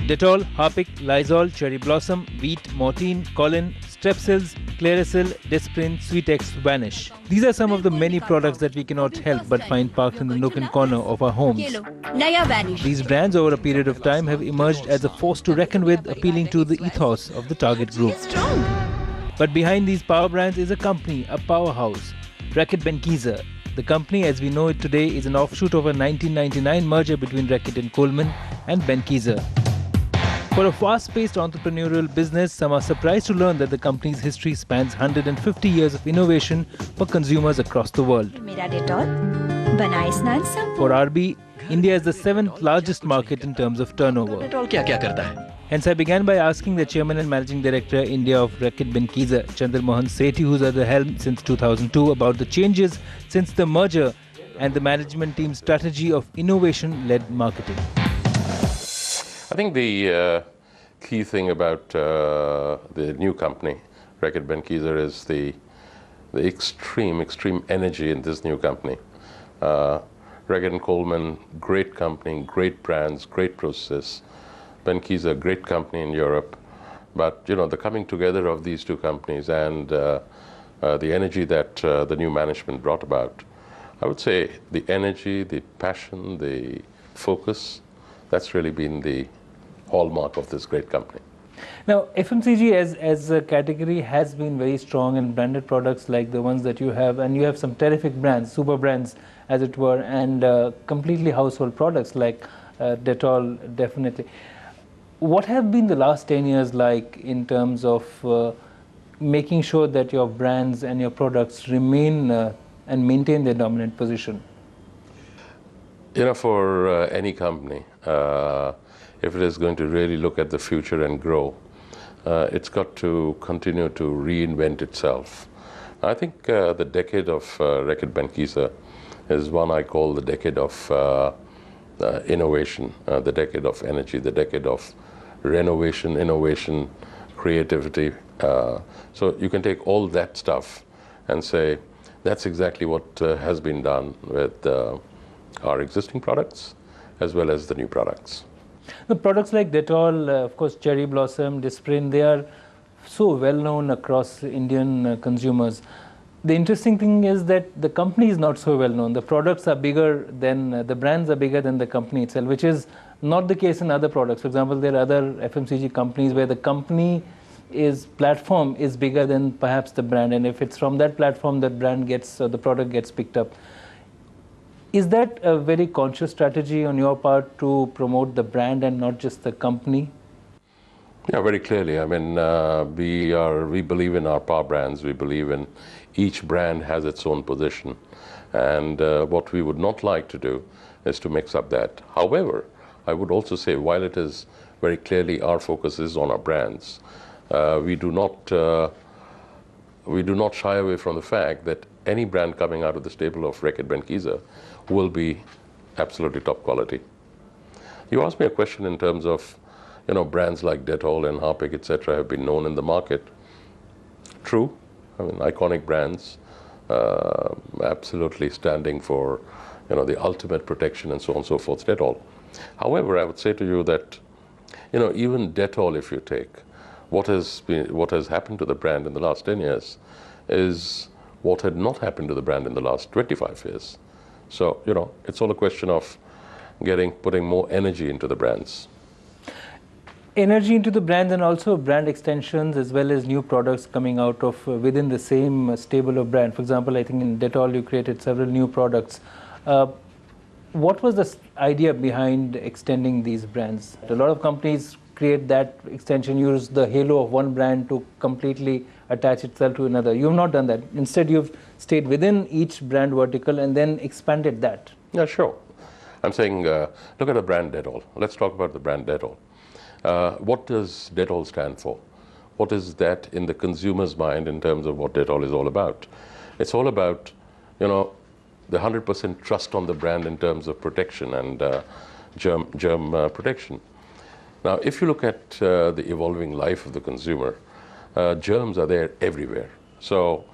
Dettol, Harpic, Lysol, Cherry Blossom, Veet, Mortein, Colin, Strepsils, Clearasil, Disprin, Sweetex, Vanish. These are some of the many products that we cannot help but find parked in the nook and corner of our homes. These brands over a period of time have emerged as a force to reckon with, appealing to the ethos of the target group. But behind these power brands is a company, a powerhouse, Reckitt Benckiser. The company as we know it today is an offshoot of a 1999 merger between Reckitt and Coleman and Benckiser. For a fast-paced entrepreneurial business, some are surprised to learn that the company's history spans 150 years of innovation for consumers across the world. For RB, India is the 7th largest market in terms of turnover. Hence, I began by asking the Chairman and Managing Director India of Reckitt Benckiser, Chandra Mohan Sethi, who's at the helm since 2002, about the changes since the merger and the management team's strategy of innovation-led marketing. I think the key thing about the new company, Reckitt Benckiser, is the extreme energy in this new company. Reckitt and Coleman, great company, great brands, great process. Benckiser, great company in Europe. But, you know, the coming together of these two companies and the energy that the new management brought about, I would say the energy, the passion, the focus, that's really been the hallmark of this great company. Now, FMCG as a category has been very strong in branded products like the ones that you have, and you have some terrific brands, super brands as it were, and completely household products like Dettol, definitely. What have been the last 10 years like in terms of making sure that your brands and your products remain and maintain their dominant position? You know, for any company, if it is going to really look at the future and grow, it's got to continue to reinvent itself. I think the decade of Reckitt Benckiser is one I call the decade of innovation, the decade of energy, the decade of renovation, innovation, creativity. So you can take all that stuff and say that's exactly what has been done with our existing products as well as the new products. The products like Dettol, of course, Cherry Blossom, Disprin, they are so well known across Indian consumers. The interesting thing is that the company is not so well known. The products are bigger than, the brands are bigger than the company itself, which is not the case in other products. For example, there are other FMCG companies where the company platform is bigger than perhaps the brand, and if it's from that platform that the product gets picked up. Is that a very conscious strategy on your part to promote the brand and not just the company? Yeah, very clearly. I mean, we believe in our power brands. We believe in each brand has its own position. And what we would not like to do is to mix up that. However, I would also say while it is very clearly our focus is on our brands, we do not shy away from the fact that any brand coming out of the stable of Reckitt Benckiser will be absolutely top quality. You asked me a question in terms of, you know, brands like Dettol and Harpic, etc., have been known in the market. True, I mean, iconic brands, absolutely standing for, you know, the ultimate protection and so on and so forth, Dettol. However, I would say to you that, you know, even Dettol, if you take, what has happened to the brand in the last 10 years is what had not happened to the brand in the last 25 years. So, you know, it's all a question of putting more energy into the brands. Energy into the brands and also brand extensions as well as new products coming out of within the same stable of brand. For example, I think in Dettol you created several new products. What was the idea behind extending these brands? A lot of companies create that extension, use the halo of one brand to completely attach itself to another. You have not done that. Instead, you've stayed within each brand vertical and then expanded that. Yeah, sure. I'm saying, look at the brand Dettol. Let's talk about the brand Dettol. What does Dettol stand for? What is that in the consumer's mind in terms of what Dettol is all about? It's all about, you know, the 100% trust on the brand in terms of protection and germ protection. Now, if you look at the evolving life of the consumer, germs are there everywhere. So